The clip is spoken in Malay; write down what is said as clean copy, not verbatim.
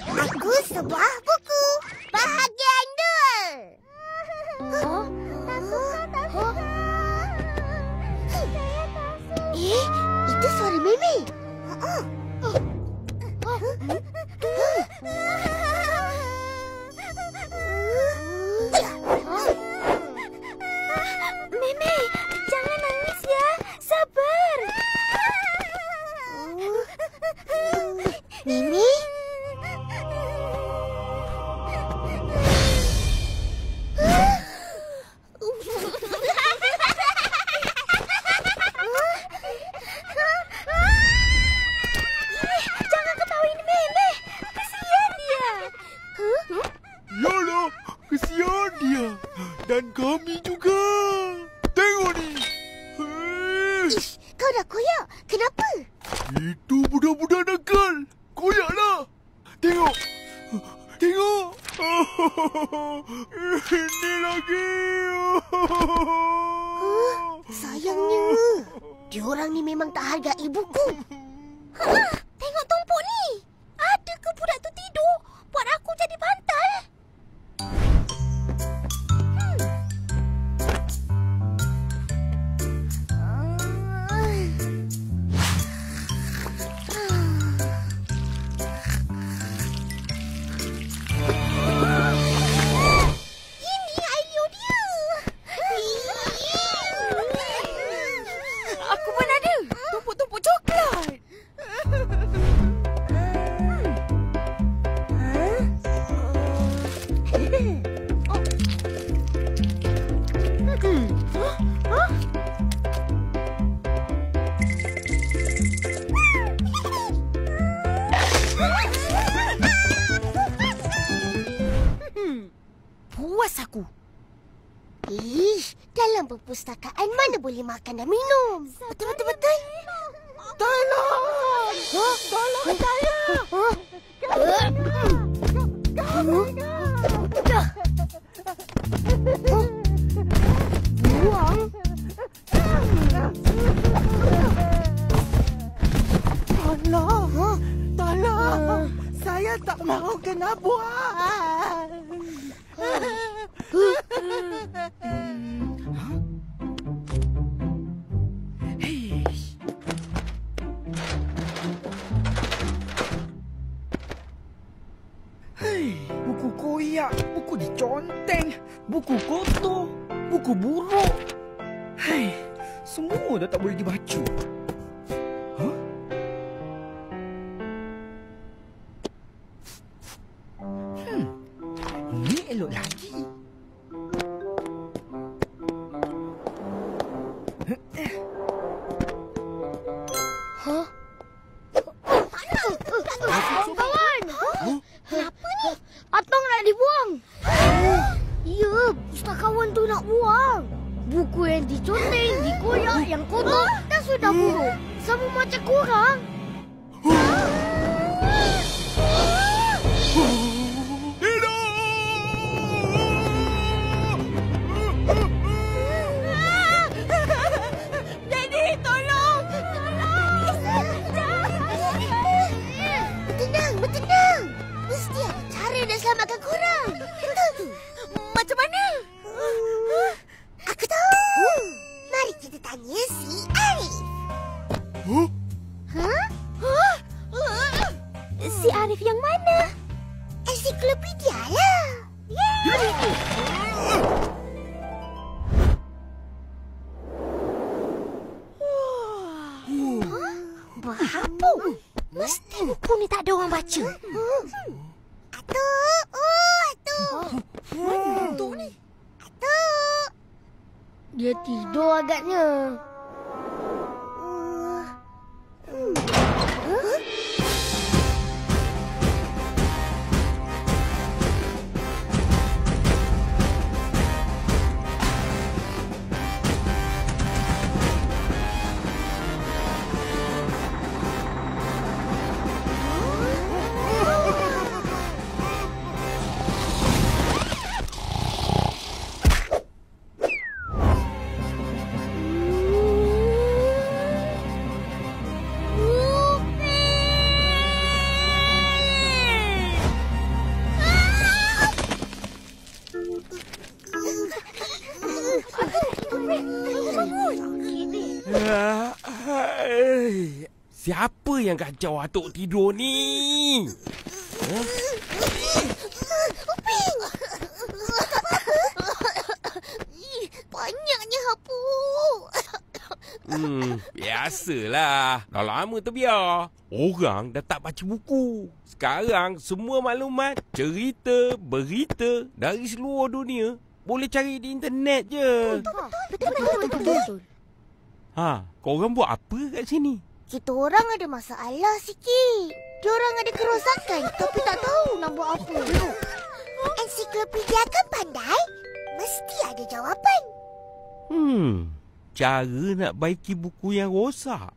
Aku sebuah buku. Bahagian 2. Itu suara Mimi. Mimi, jangan nangis ya. Sabar. Mimi? Jangan ketawain Mimi. Kesian dia. Yalah, kesian dia. Dan kami juga. Tengok ni. Ish, kau dah koyak. Kenapa? Itu budak-budak nakal. Koyaklah. Tengok. Tengok. Ini lagi. Sayangnya. Diorang ni memang tak hargai buku. Tengok tumpuk ni. Ada ke budak tu tidur? Buat aku jadi bantal. Ini ayuh dia. Aku pun ada. Tumpuk-tumpuk coklat. Puas aku. Ish, dalam perpustakaan mana boleh makan dan minum? Betul-betul. Tolong! Tolong saya! Buang? Tolong! Tolong! Saya tak mahu kena buang! Hei, buku koyak, buku diconteng, buku kotor, buku buruk. Hei, semua dah tak boleh dibaca. Huh? Ini elok lagi. Hah? Kawan! Kenapa ni? Atong nak dibuang. Ya, pustakawan tu nak buang. Buku yang diconteng, dikoyak, yang kotor dan sudah buruk. Sama macam korang. Daddy, tolong! Bertenang. Mesti ada cara nak selamatkan korang. Betul tu. Macam mana? Aku tahu. Mari kita tanya si Arif. Hah? Si Arif yang mana? Ensiklopedia lah. Apa? Mesti buku ni tak ada orang baca. Atuk. Atuk. Mana tu ni? Atuk. Dia tidur agaknya. yang kacau atuk tidur ni? Uping! Banyaknya hapu. Biasalah. Dah lama terbiar. Orang dah tak baca buku. Sekarang semua maklumat, cerita, berita dari seluruh dunia boleh cari di internet je. Betul. Korang buat apa kat sini? Kita orang ada masalah sikit. Diorang ada kerosakan tapi tak tahu nak buat apa. Ensiklopedia kan pandai? Mesti ada jawapan. Cara nak baiki buku yang rosak.